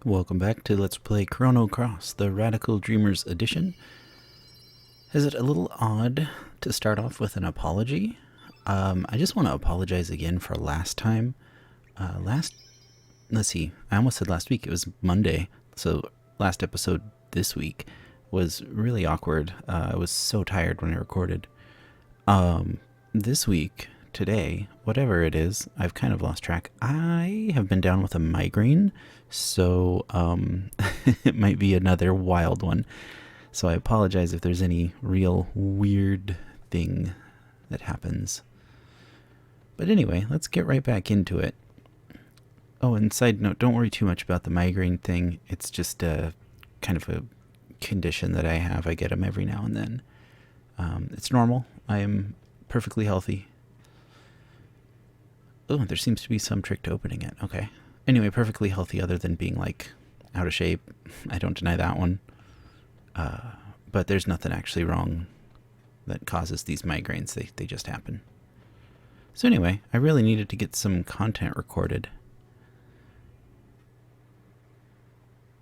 Welcome back to Let's Play Chrono Cross, the Radical Dreamers edition. Is it a little odd to start off with an apology? I just want to apologize again for last time. Let's see, I almost said last week, it was Monday, so last episode this week was really awkward. I was so tired when I recorded. This week, today, whatever it is, I've kind of lost track. I have been down with a migraine, so it might be another wild one. So I apologize if there's any real weird thing that happens. But anyway, let's get right back into it. Oh, and side note, don't worry too much about the migraine thing. It's just a kind of a condition that I have. I get them every now and then. It's normal. I am perfectly healthy. Oh, there seems to be some trick to opening it. Okay. Anyway, perfectly healthy other than being, like, out of shape. I don't deny that one. But there's nothing actually wrong that causes these migraines. They just happen. So anyway, I really needed to get some content recorded.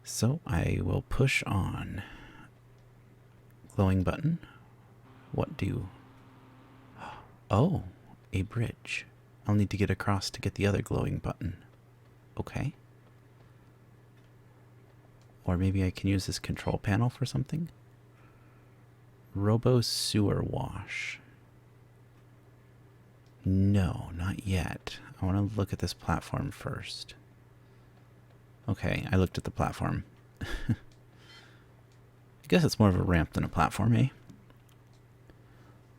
So I will push on. Glowing button. What do? Oh, a bridge. I'll need to get across to get the other glowing button. Okay. Or maybe I can use this control panel for something. Robo sewer wash. No, not yet. I want to look at this platform first. Okay, I looked at the platform. I guess it's more of a ramp than a platform, eh?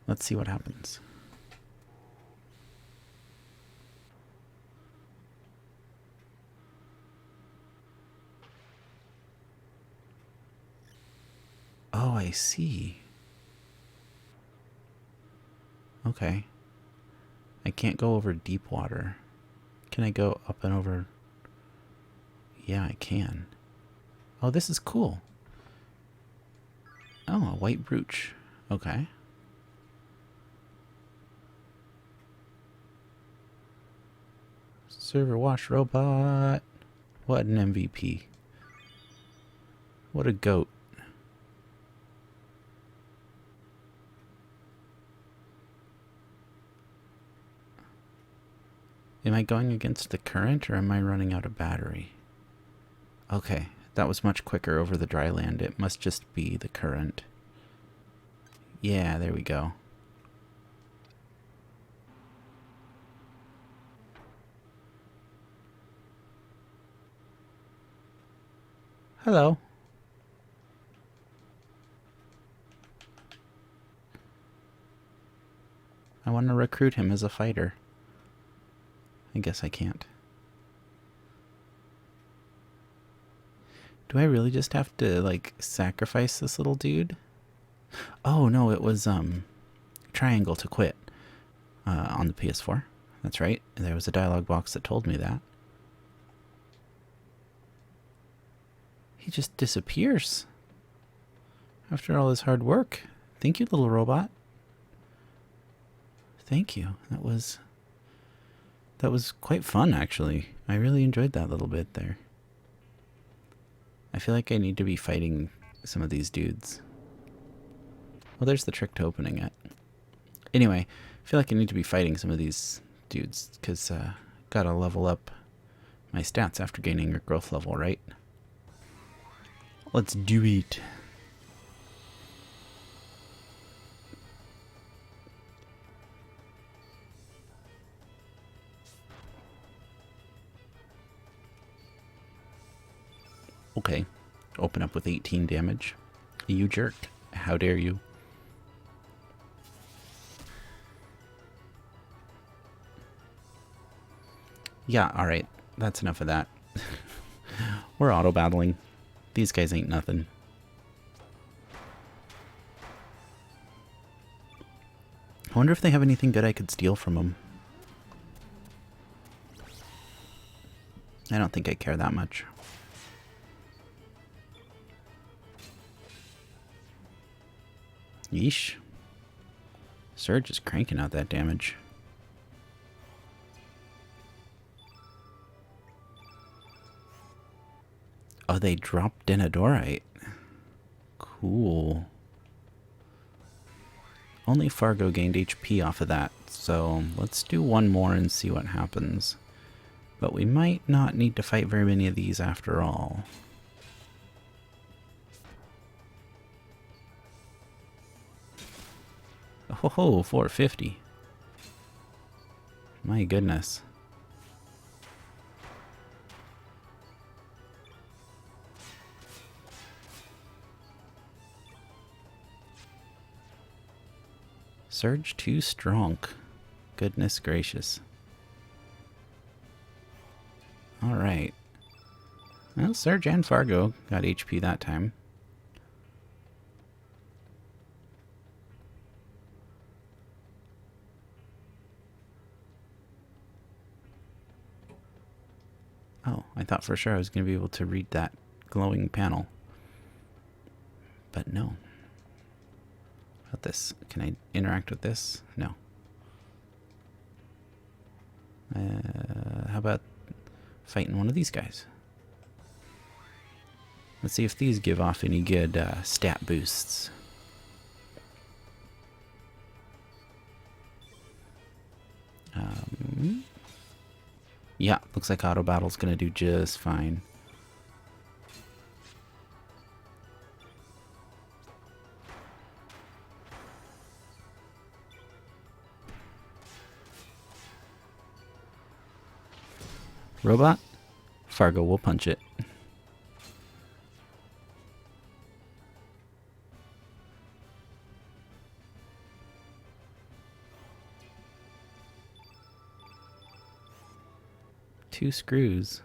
Let's see what happens. Oh, I see. Okay. I can't go over deep water. Can I go up and over? Yeah, I can. Oh, this is cool. Oh, a white brooch. Okay. Server wash robot. What an MVP. What a goat. Am I going against the current or am I running out of battery? Okay, that was much quicker over the dry land. It must just be the current. Yeah, there we go. Hello. I want to recruit him as a fighter. I guess I can't. Do I really just have to, like, sacrifice this little dude? Oh, no, it was, triangle to quit, on the PS4. That's right. There was a dialogue box that told me that. He just disappears. After all his hard work. Thank you, little robot. Thank you. That was quite fun, actually. I really enjoyed that little bit there. I feel like I need to be fighting some of these dudes. Well, there's the trick to opening it. Anyway, I feel like I need to be fighting some of these dudes, because gotta level up my stats after gaining your growth level, right? Let's do it. Okay, open up with 18 damage. You jerk. How dare you? Yeah, alright. That's enough of that. We're auto-battling. These guys ain't nothing. I wonder if they have anything good I could steal from them. I don't think I care that much. Yeesh. Surge is cranking out that damage. Oh, they dropped Denadorite. Cool. Only Fargo gained HP off of that, so let's do one more and see what happens. But we might not need to fight very many of these after all. Oh, 450. My goodness. Surge too strong. Goodness gracious. Alright. Well, Surge and Fargo got HP that time. Oh, I thought for sure I was going to be able to read that glowing panel. But no. How about this? Can I interact with this? No. How about fighting one of these guys? Let's see if these give off any good stat boosts. Yeah, looks like auto battle's gonna do just fine. Robot? Fargo will punch it. Two screws.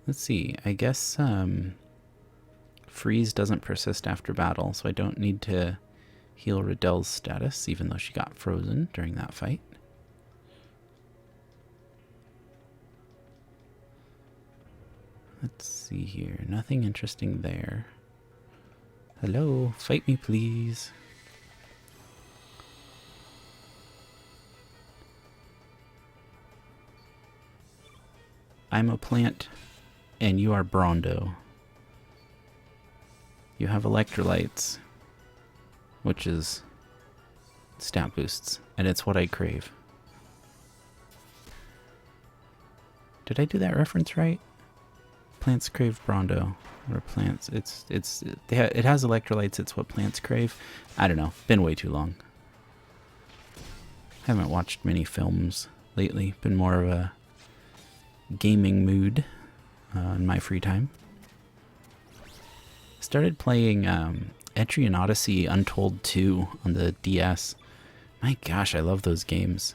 Let's see, I guess freeze doesn't persist after battle, so I don't need to heal Riddell's status, even though she got frozen during that fight. Let's see here, nothing interesting there. Hello, fight me please. I'm a plant, and you are Brondo. You have electrolytes, which is stat boosts, and it's what I crave. Did I do that reference right? Plants crave Brondo, or plants. It has electrolytes. It's what plants crave. I don't know. Been way too long. Haven't watched many films lately. Been more of a gaming mood in my free time. Started playing Etrian Odyssey Untold 2 on the DS. My gosh, I love those games.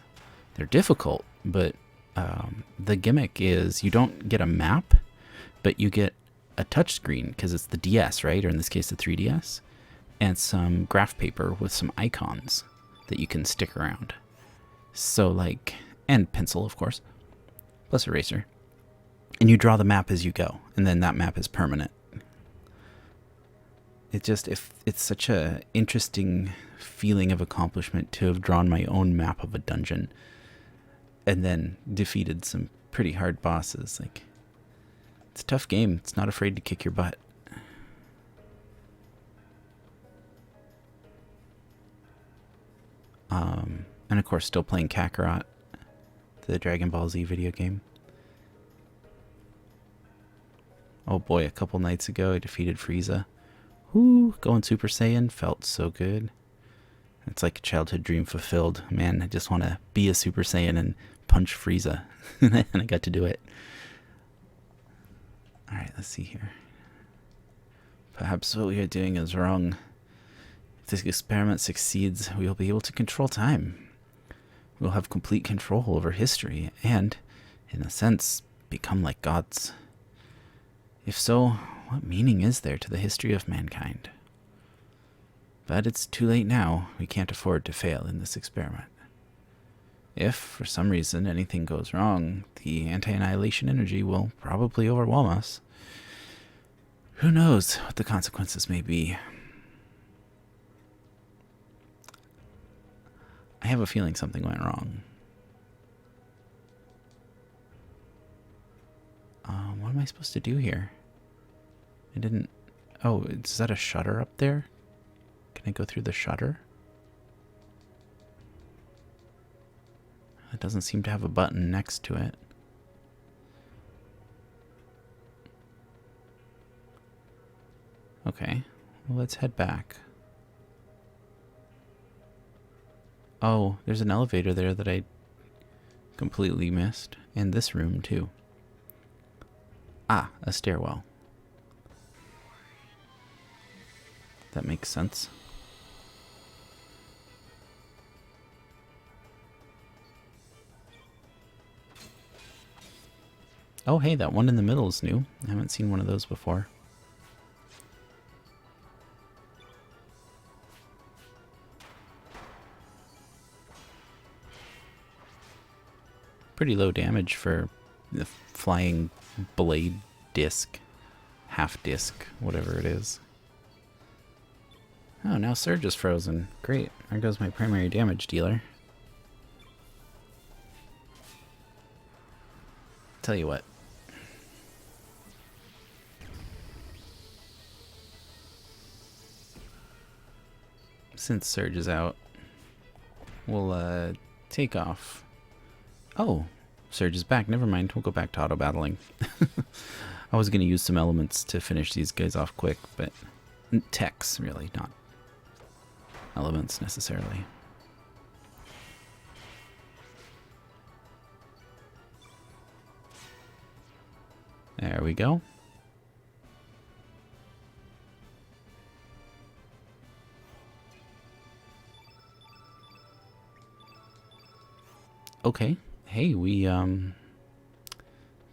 They're difficult, but the gimmick is you don't get a map, but you get a touchscreen because it's the DS, right? Or in this case, the 3DS, and some graph paper with some icons that you can stick around. So like, and pencil, of course, plus eraser. And you draw the map as you go, and then that map is permanent. It's such a interesting feeling of accomplishment to have drawn my own map of a dungeon and then defeated some pretty hard bosses. Like, it's a tough game. It's not afraid to kick your butt. And of course, still playing Kakarot, the Dragon Ball Z video game. Oh boy, a couple nights ago I defeated Frieza. Whoo, going Super Saiyan felt so good. It's like a childhood dream fulfilled. Man, I just want to be a Super Saiyan and punch Frieza. And I got to do it. Alright, let's see here. Perhaps what we are doing is wrong. If this experiment succeeds, we will be able to control time. We will have complete control over history and, in a sense, become like gods. If so, what meaning is there to the history of mankind? But it's too late now. We can't afford to fail in this experiment. If, for some reason, anything goes wrong, the anti-annihilation energy will probably overwhelm us. Who knows what the consequences may be? I have a feeling something went wrong. What am I supposed to do here? I didn't... Oh, is that a shutter up there? Can I go through the shutter? It doesn't seem to have a button next to it. Okay, well, let's head back. Oh, there's an elevator there that I completely missed. And this room, too. Ah, a stairwell. That makes sense. Oh, hey, that one in the middle is new. I haven't seen one of those before. Pretty low damage for the flying blade disc, half disc, whatever it is. Oh, now Surge is frozen. Great. There goes my primary damage dealer. Tell you what. Since Surge is out, we'll take off. Oh, Surge is back. Never mind. We'll go back to auto battling. I was going to use some elements to finish these guys off quick, but techs, really, not elements necessarily. There we go. Okay. Hey, we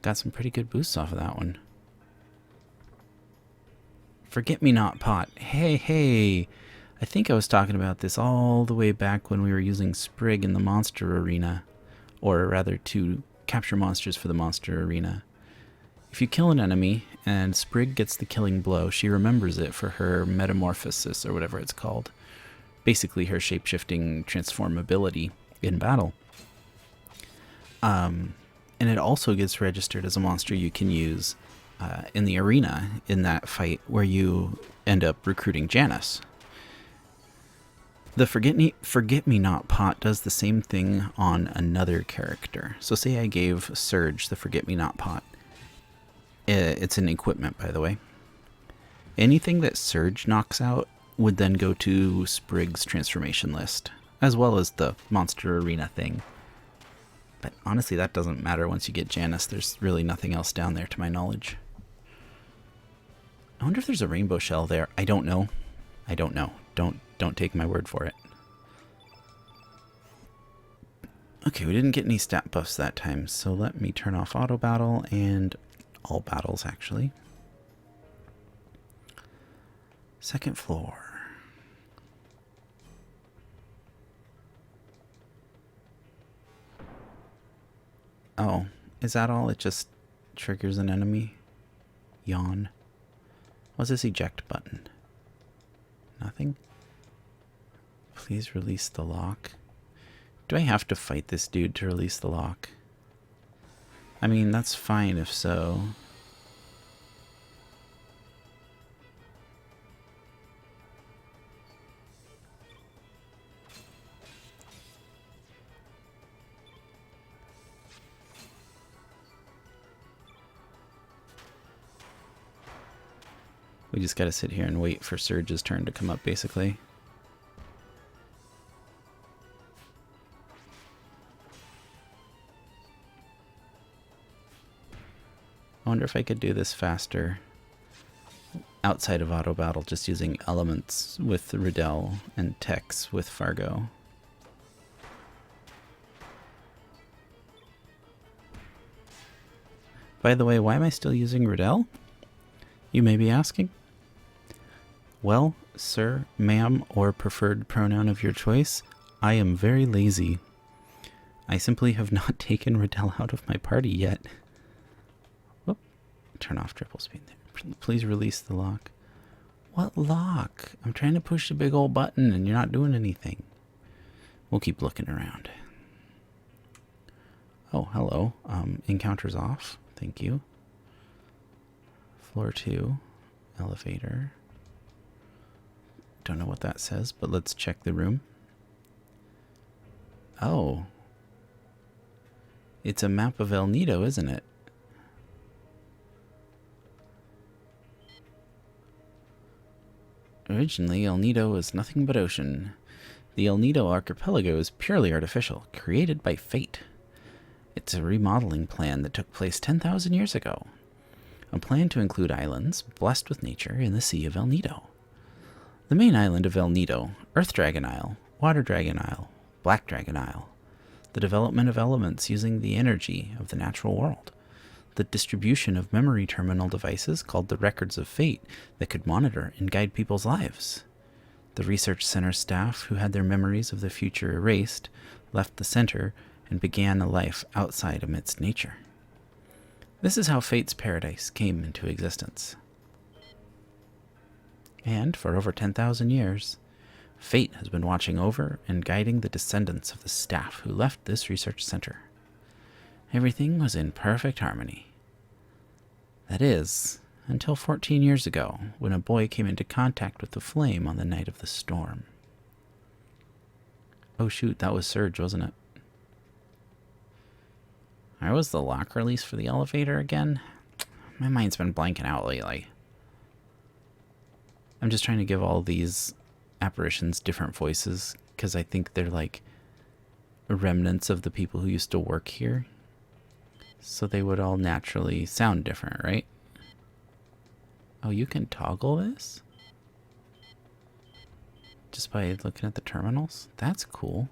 got some pretty good boosts off of that one. Forget-me-not pot. Hey. I think I was talking about this all the way back when we were using Sprig in the monster arena. Or rather, to capture monsters for the monster arena. If you kill an enemy and Sprig gets the killing blow, she remembers it for her metamorphosis, or whatever it's called. Basically her shape-shifting transformability in battle. And it also gets registered as a monster you can use in the arena in that fight where you end up recruiting Janus. The Forget-Me-Not pot does the same thing on another character. So say I gave Surge the Forget-Me-Not pot. It's an equipment, by the way. Anything that Surge knocks out would then go to Sprig's transformation list, as well as the monster arena thing. But honestly, that doesn't matter once you get Janus. There's really nothing else down there to my knowledge. I wonder if there's a rainbow shell there. I don't know. Don't take my word for it. Okay, we didn't get any stat buffs that time, so let me turn off auto battle and all battles, actually. Second floor. Oh, is that all? It just triggers an enemy? Yawn. What's this eject button? Nothing? Please release the lock. Do I have to fight this dude to release the lock? I mean, that's fine if so. We just gotta sit here and wait for Surge's turn to come up, basically. I wonder if I could do this faster outside of auto battle, just using elements with Riddell and techs with Fargo. By the way, why am I still using Riddell? You may be asking. Well, sir, ma'am, or preferred pronoun of your choice, I am very lazy. I simply have not taken Riddell out of my party yet. Whoop. Turn off triple speed there. Please release the lock. What lock? I'm trying to push the big old button and you're not doing anything. We'll keep looking around. Oh, hello. Encounter's off. Thank you. floor 2. Elevator. Don't know what that says, but let's check the room. Oh. It's a map of El Nido, isn't it? Originally, El Nido was nothing but ocean. The El Nido archipelago is purely artificial, created by fate. It's a remodeling plan that took place 10,000 years ago. A plan to include islands blessed with nature in the Sea of El Nido. The main island of El Nido, Earth Dragon Isle, Water Dragon Isle, Black Dragon Isle. The development of elements using the energy of the natural world. The distribution of memory terminal devices called the Records of Fate that could monitor and guide people's lives. The research center staff who had their memories of the future erased left the center and began a life outside amidst nature. This is how Fate's paradise came into existence. And for over 10,000 years, Fate has been watching over and guiding the descendants of the staff who left this research center. Everything was in perfect harmony. That is, until 14 years ago, when a boy came into contact with the flame on the night of the storm. Oh shoot, that was Surge, wasn't it? Where was the lock release for the elevator again? My mind's been blanking out lately. I'm just trying to give all these apparitions different voices, because I think they're like remnants of the people who used to work here. So they would all naturally sound different, right? Oh, you can toggle this? Just by looking at the terminals? That's cool.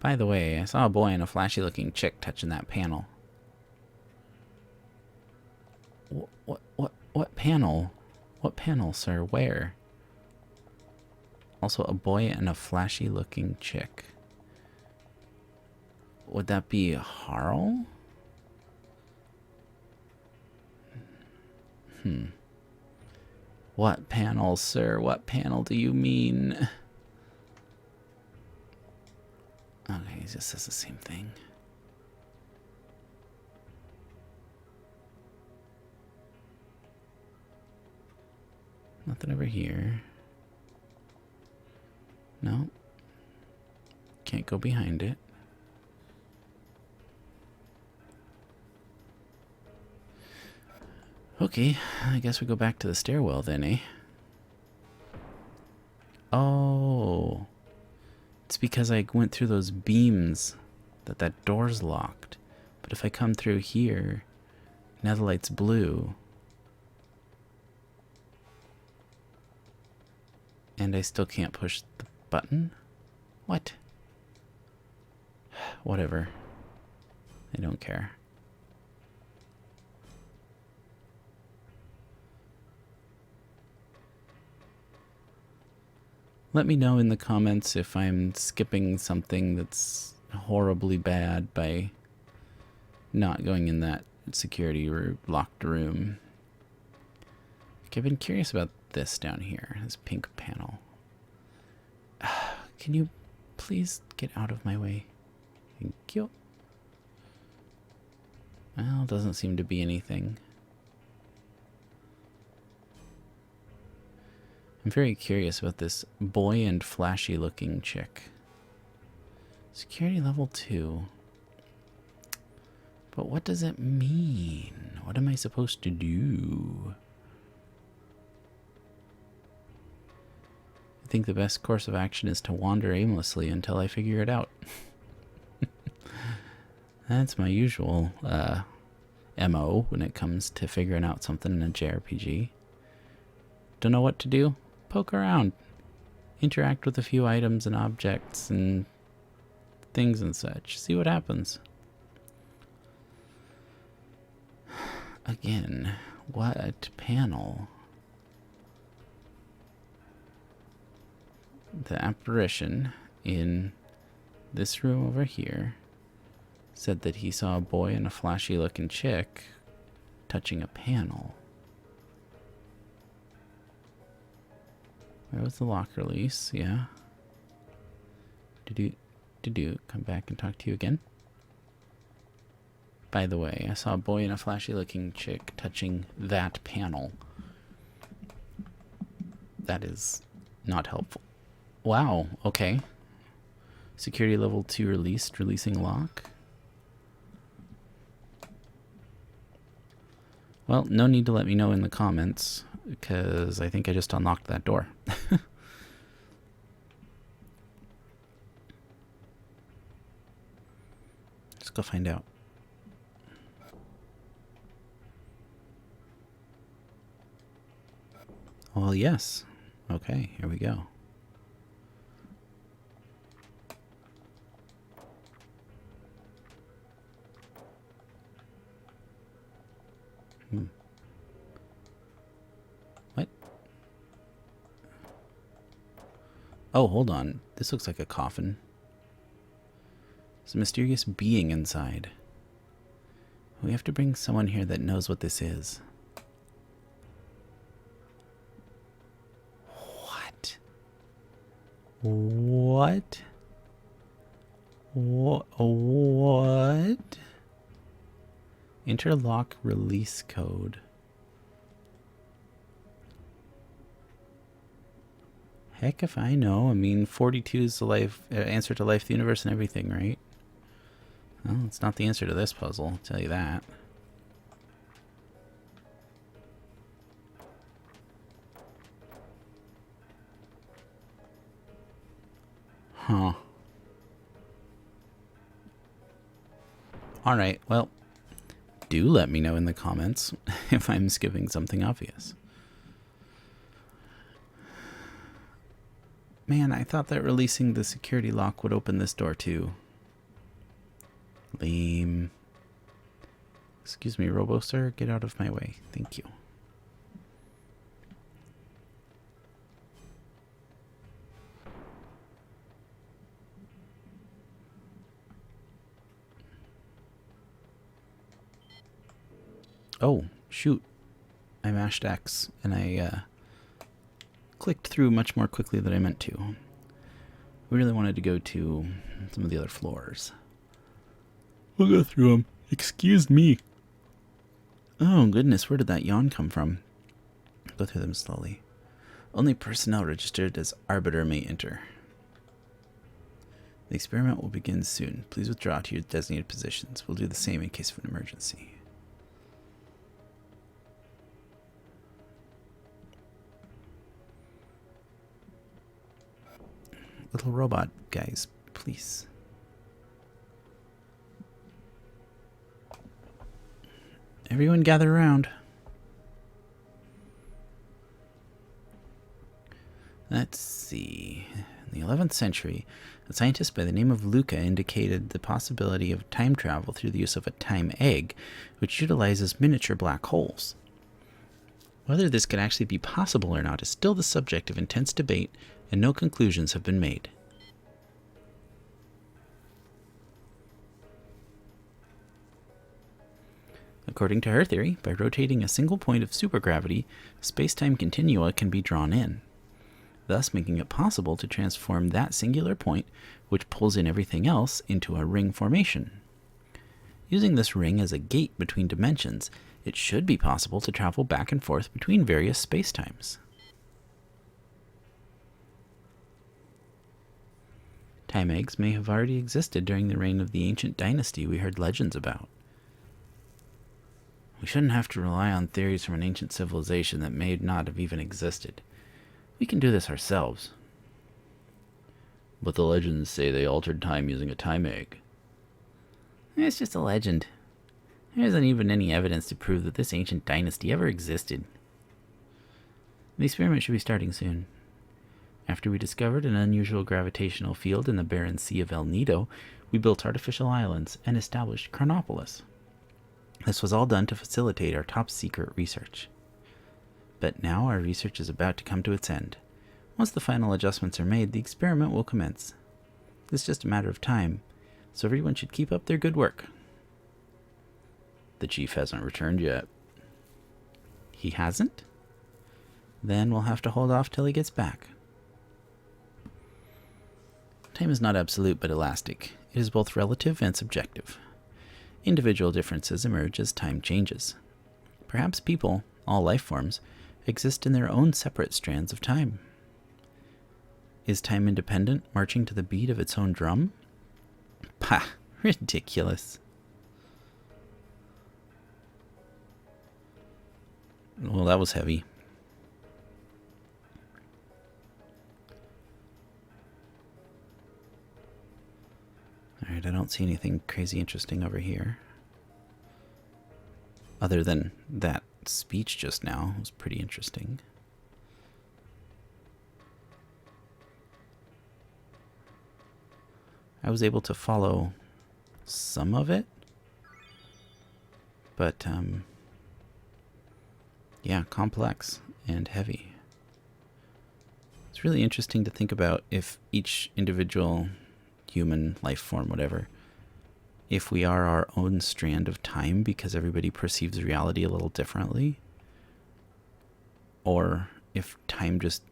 By the way, I saw a boy and a flashy looking chick touching that panel. What panel? What panel, sir? Where? Also, a boy and a flashy looking chick. Would that be Harl? What panel, sir? What panel do you mean? Okay, he just says the same thing. Nothing over here. No. Can't go behind it. Okay, I guess we go back to the stairwell then, eh? Oh. It's because I went through those beams that door's locked. But if I come through here, now the light's blue. And I still can't push the button? What? Whatever. I don't care. Let me know in the comments if I'm skipping something that's horribly bad by not going in that security or locked room. I've been curious about this down here, this pink panel. Can you please get out of my way? Thank you. Well, doesn't seem to be anything. I'm very curious about this boy and flashy looking chick. Security level 2. But what does it mean? What am I supposed to do? I think the best course of action is to wander aimlessly until I figure it out. That's my usual MO when it comes to figuring out something in a JRPG. Don't know what to do? Poke around. Interact with a few items and objects and things and such. See what happens. Again, what panel? The apparition in this room over here said that he saw a boy and a flashy looking chick touching a panel. Where was the lock release? Yeah. Did come back and talk to you again? By the way, I saw a boy and a flashy-looking chick touching that panel. That is not helpful. Wow, okay. Security level 2 released, releasing lock. Well, no need to let me know in the comments, because I think I just unlocked that door. Let's go find out. Well, yes. Okay, here we go. What? Oh, hold on. This looks like a coffin. There's a mysterious being inside. We have to bring someone here that knows what this is. What? What? What? Interlock release code. Heck if I know. I mean, 42 is the life answer to life, the universe, and everything, right? Well, it's not the answer to this puzzle, I'll tell you that. Huh. Alright, well, do let me know in the comments if I'm skipping something obvious. Man, I thought that releasing the security lock would open this door too. Lame. Excuse me, Robo Sir, get out of my way. Thank you. Oh, shoot. I mashed X and I clicked through much more quickly than I meant to. We really wanted to go to some of the other floors. We'll go through them. Excuse me. Oh, goodness, where did that yawn come from? Go through them slowly. Only personnel registered as arbiter may enter. The experiment will begin soon. Please withdraw to your designated positions. We'll do the same in case of an emergency. Little robot guys, please. Everyone gather around. Let's see. In the 11th century, a scientist by the name of Luca indicated the possibility of time travel through the use of a time egg, which utilizes miniature black holes. Whether this could actually be possible or not is still the subject of intense debate, and no conclusions have been made. According to her theory, by rotating a single point of supergravity, space-time continua can be drawn in, thus making it possible to transform that singular point, which pulls in everything else, into a ring formation. Using this ring as a gate between dimensions, it should be possible to travel back and forth between various space-times. Time eggs may have already existed during the reign of the ancient dynasty we heard legends about. We shouldn't have to rely on theories from an ancient civilization that may not have even existed. We can do this ourselves. But the legends say they altered time using a time egg. It's just a legend. There isn't even any evidence to prove that this ancient dynasty ever existed. The experiment should be starting soon. After we discovered an unusual gravitational field in the barren sea of El Nido, we built artificial islands and established Chronopolis. This was all done to facilitate our top-secret research. But now our research is about to come to its end. Once the final adjustments are made, the experiment will commence. It's just a matter of time, so everyone should keep up their good work. The chief hasn't returned yet. He hasn't? Then we'll have to hold off till he gets back. Time is not absolute but elastic. It is both relative and subjective. Individual differences emerge as time changes. Perhaps people, all life forms, exist in their own separate strands of time. Is time independent, marching to the beat of its own drum? Pah, ridiculous. Well, that was heavy. Alright, I don't see anything crazy interesting over here. Other than that speech just now. It was pretty interesting. I was able to follow some of it. But, yeah, complex and heavy. It's really interesting to think about if each individual human life form, whatever, if we are our own strand of time because everybody perceives reality a little differently, or if time just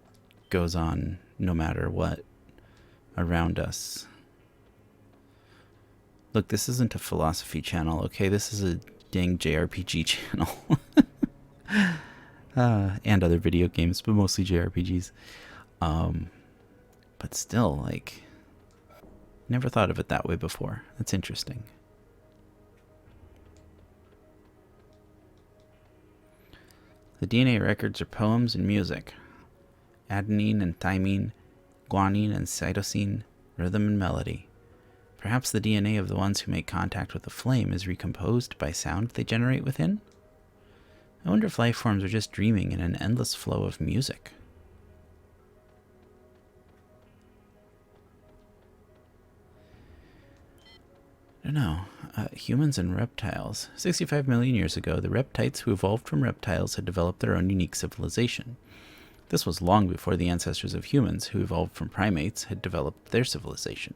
goes on no matter what around us. Look, this isn't a philosophy channel, okay? This is a dang JRPG channel. And other video games, but mostly JRPGs. But still, like, never thought of it that way before. That's interesting. The DNA records are poems and music. Adenine and thymine, guanine and cytosine, rhythm and melody. Perhaps the DNA of the ones who make contact with the flame is recomposed by sound they generate within? I wonder if life forms are just dreaming in an endless flow of music. I don't know. Humans and reptiles. 65 million years ago, the reptites who evolved from reptiles had developed their own unique civilization. This was long before the ancestors of humans who evolved from primates had developed their civilization.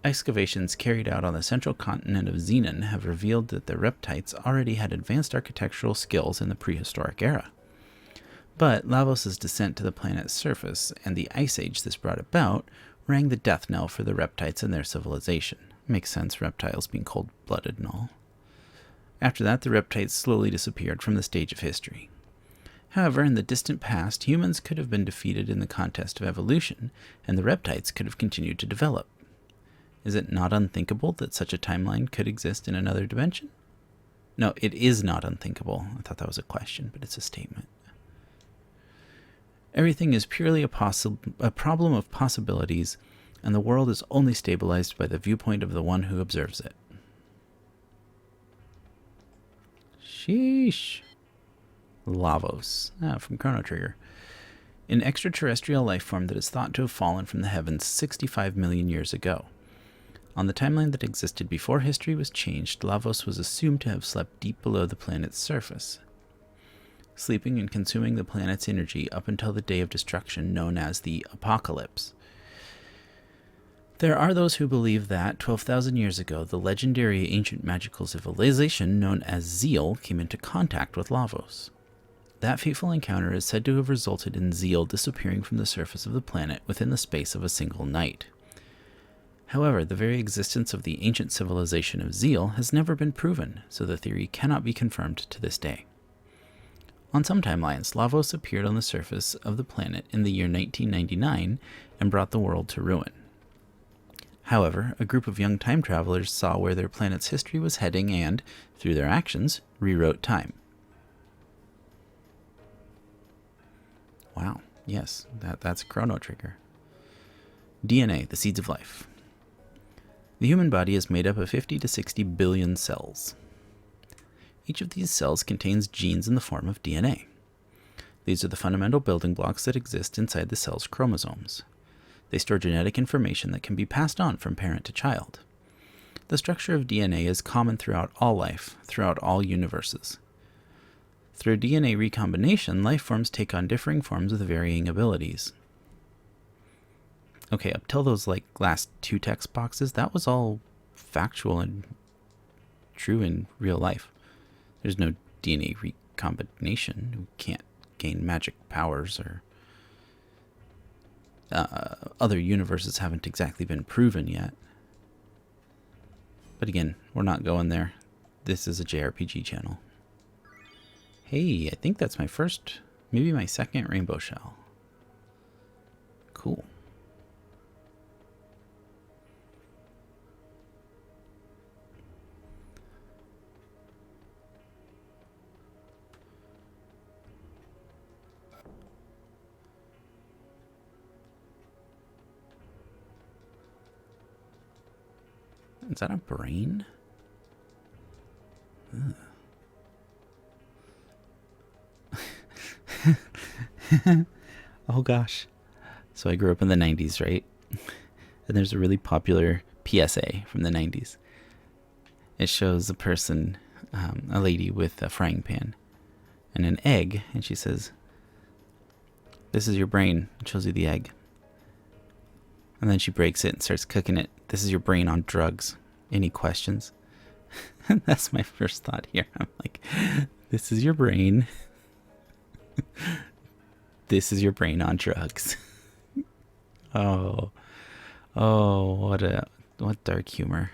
Excavations carried out on the central continent of Xenon have revealed that the reptites already had advanced architectural skills in the prehistoric era. But Lavos' descent to the planet's surface and the ice age this brought about rang the death knell for the reptites and their civilization. Makes sense, reptiles being cold-blooded and all. After that, the reptites slowly disappeared from the stage of history. However, in the distant past, humans could have been defeated in the contest of evolution, and the reptites could have continued to develop. Is it not unthinkable that such a timeline could exist in another dimension? No, it is not unthinkable. I thought that was a question, but it's a statement. Everything is purely a problem of possibilities, and the world is only stabilized by the viewpoint of the one who observes it. Sheesh. Lavos. From Chrono Trigger. An extraterrestrial life form that is thought to have fallen from the heavens 65 million years ago. On the timeline that existed before history was changed, Lavos was assumed to have slept deep below the planet's surface, sleeping and consuming the planet's energy up until the day of destruction known as the Apocalypse. There are those who believe that, 12,000 years ago, the legendary ancient magical civilization known as Zeal came into contact with Lavos. That fateful encounter is said to have resulted in Zeal disappearing from the surface of the planet within the space of a single night. However, the very existence of the ancient civilization of Zeal has never been proven, so the theory cannot be confirmed to this day. On some timelines, Lavos appeared on the surface of the planet in the year 1999 and brought the world to ruin. However, a group of young time travelers saw where their planet's history was heading and, through their actions, rewrote time. Wow, yes, that's a Chrono Trigger. DNA, the seeds of life. The human body is made up of 50 to 60 billion cells. Each of these cells contains genes in the form of DNA. These are the fundamental building blocks that exist inside the cell's chromosomes. They store genetic information that can be passed on from parent to child. The structure of DNA is common throughout all life, throughout all universes. Through DNA recombination, life forms take on differing forms with varying abilities. Okay, up till those last two text boxes, that was all factual and true in real life. There's no DNA recombination. We can't gain magic powers, or other universes haven't exactly been proven yet. But again, we're not going there. This is a JRPG channel. Hey, I think that's my first, maybe my second rainbow shell. Cool. Is that a brain? Oh gosh. So I grew up in the 90s, right? And there's a really popular PSA from the 90s. It shows a person, a lady with a frying pan and an egg, and she says, "This is your brain." It shows you the egg. And then she breaks it and starts cooking it. "This is your brain on drugs. Any questions?" That's my first thought here. I'm like, this is your brain. This is your brain on drugs. Oh, what dark humor.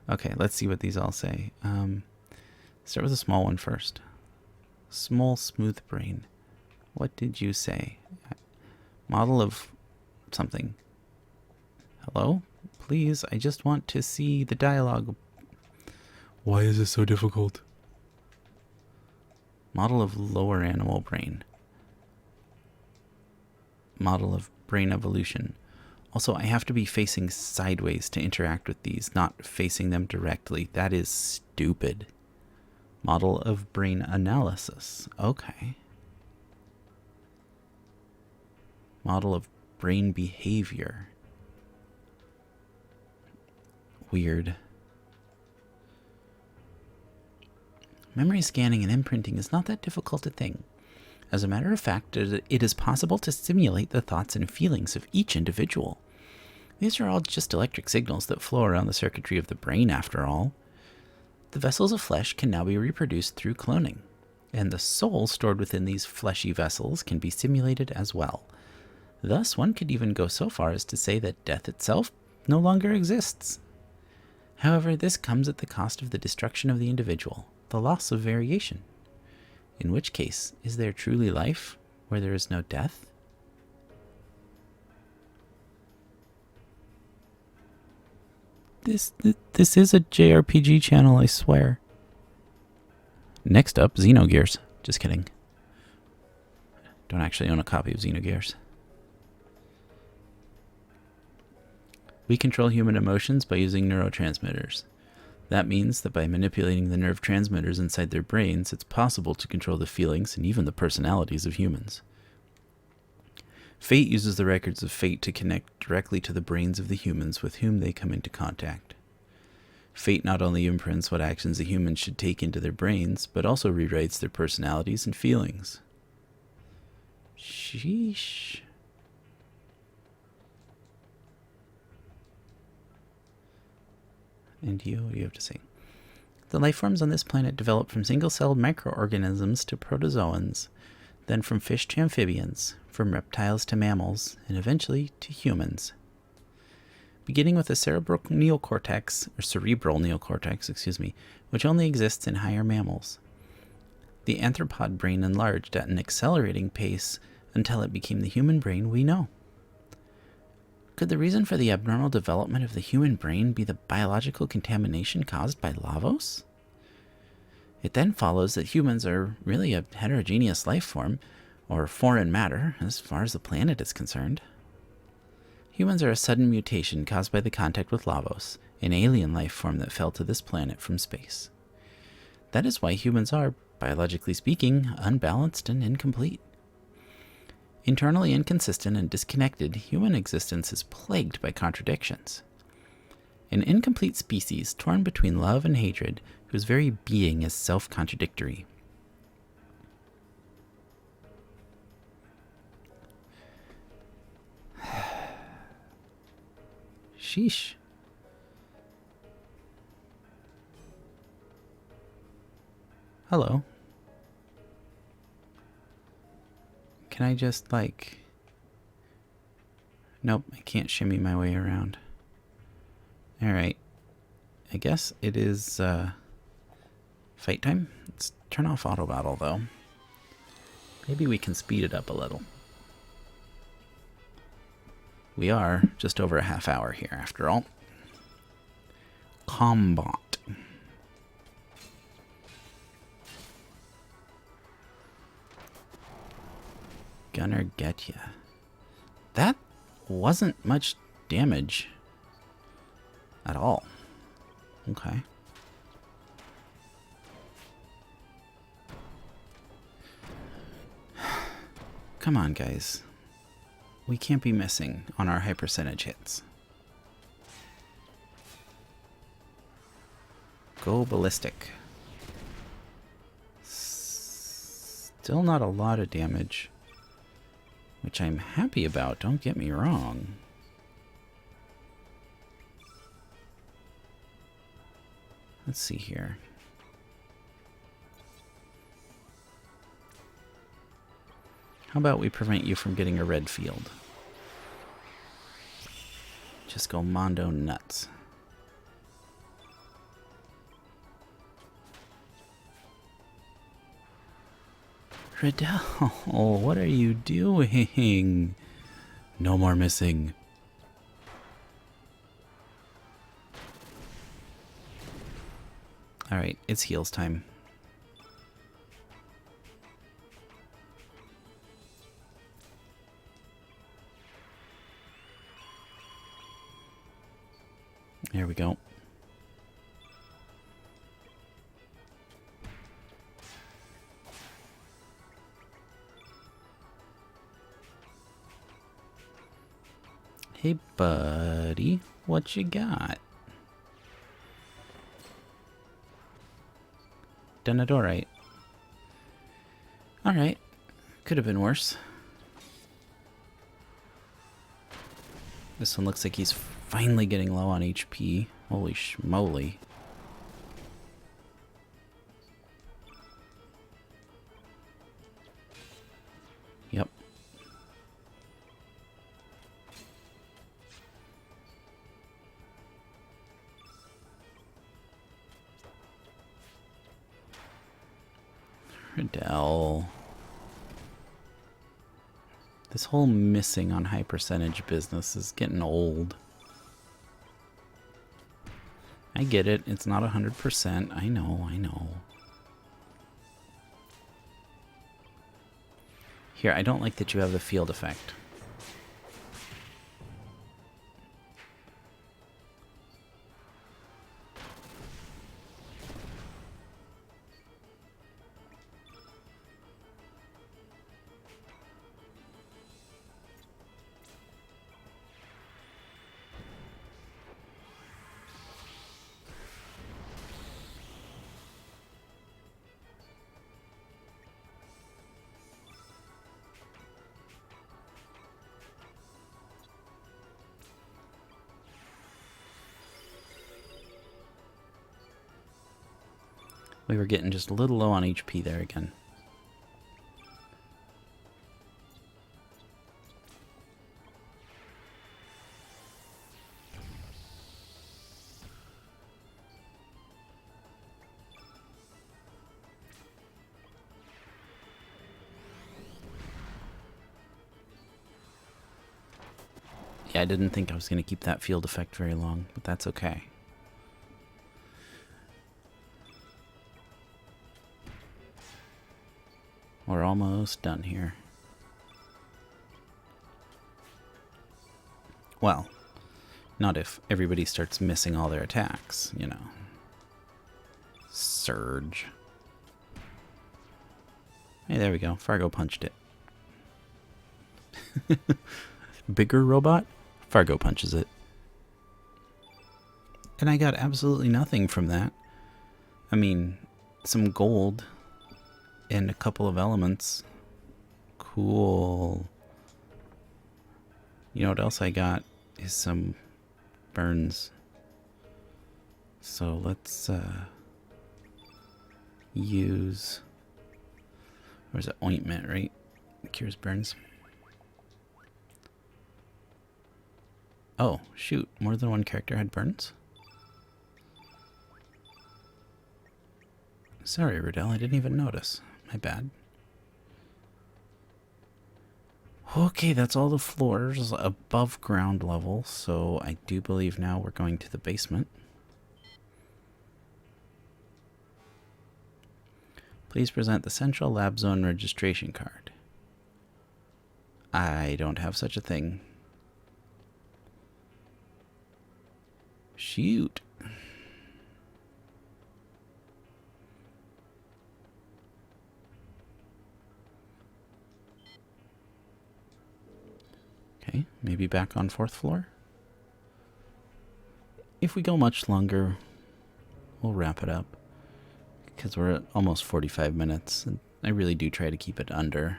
Okay, let's see what these all say. Start with a small one first. Small, smooth brain. What did you say? Model of something. Hello? Please, I just want to see the dialogue. Why is this so difficult? Model of lower animal brain. Model of brain evolution. Also, I have to be facing sideways to interact with these, not facing them directly. That is stupid. Model of brain analysis. Okay. Model of brain behavior. Weird. Memory scanning and imprinting is not that difficult a thing. As a matter of fact, it is possible to simulate the thoughts and feelings of each individual. These are all just electric signals that flow around the circuitry of the brain, after all. The vessels of flesh can now be reproduced through cloning, and the soul stored within these fleshy vessels can be simulated as well. Thus, one could even go so far as to say that death itself no longer exists. However, this comes at the cost of the destruction of the individual, the loss of variation. In which case, is there truly life where there is no death? This is a JRPG channel, I swear. Next up, Xenogears. Just kidding. Don't actually own a copy of Xenogears. We control human emotions by using neurotransmitters. That means that by manipulating the nerve transmitters inside their brains, it's possible to control the feelings and even the personalities of humans. Fate uses the records of Fate to connect directly to the brains of the humans with whom they come into contact. Fate not only imprints what actions the humans should take into their brains, but also rewrites their personalities and feelings. Sheesh. And you, what do you have to say? The life forms on this planet developed from single-celled microorganisms to protozoans, then from fish to amphibians, from reptiles to mammals, and eventually to humans. Beginning with the cerebral neocortex, which only exists in higher mammals. The anthropod brain enlarged at an accelerating pace until it became the human brain we know. Could the reason for the abnormal development of the human brain be the biological contamination caused by Lavos? It then follows that humans are really a heterogeneous life form, or foreign matter, as far as the planet is concerned. Humans are a sudden mutation caused by the contact with Lavos, an alien life form that fell to this planet from space. That is why humans are, biologically speaking, unbalanced and incomplete. Internally inconsistent and disconnected, human existence is plagued by contradictions. An incomplete species torn between love and hatred, whose very being is self-contradictory. Sheesh. Hello. Can I just, like... Nope, I can't shimmy my way around. Alright. I guess it is fight time. Let's turn off auto battle though. Maybe we can speed it up a little. We are just over a half hour here after all. Combat. Gonna get ya. That wasn't much damage at all. Okay. Come on, guys. We can't be missing on our high percentage hits. Go ballistic. Still not a lot of damage, which I'm happy about, don't get me wrong. Let's see here. How about we prevent you from getting a red field? Just go mondo nuts. Riddell, what are you doing? No more missing. Alright, it's heals time. There we go. Hey, buddy, what you got? Done it alright. Alright. Could have been worse. This one looks like he's finally getting low on HP. Holy schmoly. Yep. Riddell. This whole missing on high percentage business is getting old. I get it. It's not 100%. I know. Here, I don't like that you have the field effect. We were getting just a little low on HP there again. Yeah, I didn't think I was going to keep that field effect very long, but that's okay. We're almost done here. Well, not if everybody starts missing all their attacks, you know. Surge. Hey, there we go. Fargo punched it. Bigger robot? Fargo punches it. And I got absolutely nothing from that. I mean, some gold and a couple of elements. Cool. You know what else I got is some burns. So let's use, or is it ointment, right? Cures burns. Oh, shoot. More than one character had burns? Sorry, Riddell, I didn't even notice. My bad. Okay, that's all the floors above ground level, so I do believe now we're going to the basement. Please present the Central Lab Zone registration card. I don't have such a thing. Shoot. Okay, maybe back on 4th floor. If we go much longer, we'll wrap it up. Because we're at almost 45 minutes, and I really do try to keep it under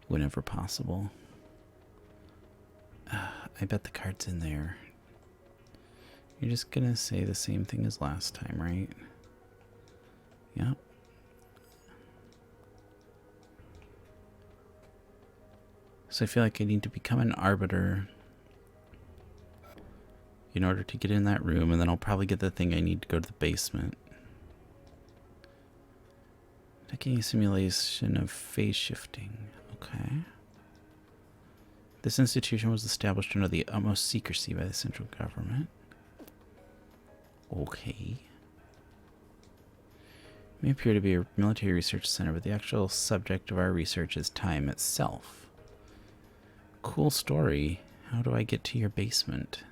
whenever possible. I bet the card's in there. You're just gonna say the same thing as last time, right? Yep. So I feel like I need to become an arbiter in order to get in that room, and then I'll probably get the thing I need to go to the basement. Taking a simulation of phase shifting. Okay. This institution was established under the utmost secrecy by the central government. Okay. It may appear to be a military research center, but the actual subject of our research is time itself. Cool story. How do I get to your basement?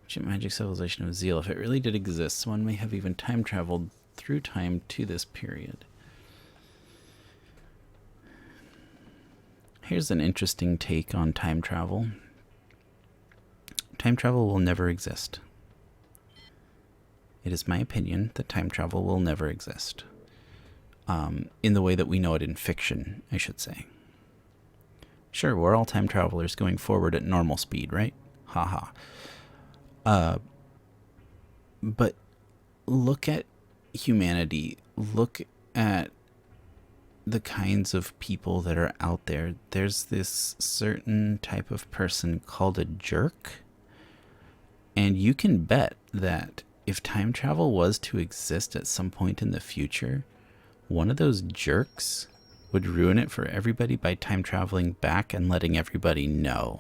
Ancient magic civilization of Zeal. If it really did exist, one may have even time traveled through time to this period. Here's an interesting take on time travel. Time travel will never exist. It is my opinion that time travel will never exist. In the way that we know it in fiction, I should say. Sure, we're all time travelers going forward at normal speed, right? Haha. But look at humanity. Look at the kinds of people that are out there. There's this certain type of person called a jerk. And you can bet that if time travel was to exist at some point in the future, one of those jerks would ruin it for everybody by time traveling back and letting everybody know.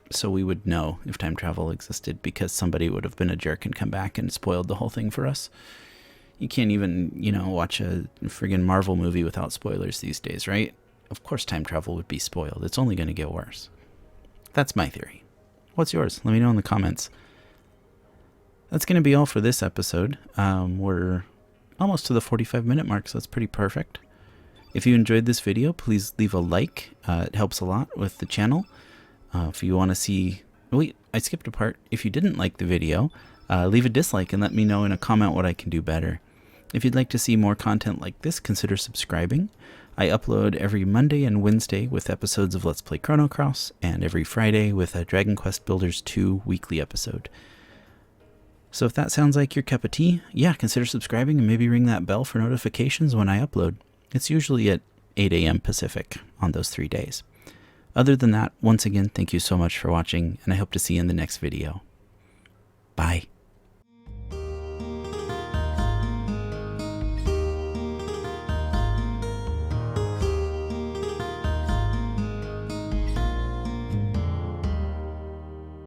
So we would know if time travel existed because somebody would have been a jerk and come back and spoiled the whole thing for us. You can't even, watch a friggin' Marvel movie without spoilers these days, right? Of course time travel would be spoiled. It's only going to get worse. That's my theory. What's yours? Let me know in the comments. That's going to be all for this episode. We're almost to the 45-minute mark, so that's pretty perfect. If you enjoyed this video, please leave a like. It helps a lot with the channel. If you want to see... Wait, I skipped a part. If you didn't like the video, leave a dislike and let me know in a comment what I can do better. If you'd like to see more content like this, consider subscribing. I upload every Monday and Wednesday with episodes of Let's Play Chrono Cross, and every Friday with a Dragon Quest Builders 2 weekly episode. So if that sounds like your cup of tea, yeah, consider subscribing and maybe ring that bell for notifications when I upload. It's usually at 8 a.m. Pacific on those 3 days. Other than that, once again, thank you so much for watching, and I hope to see you in the next video. Bye.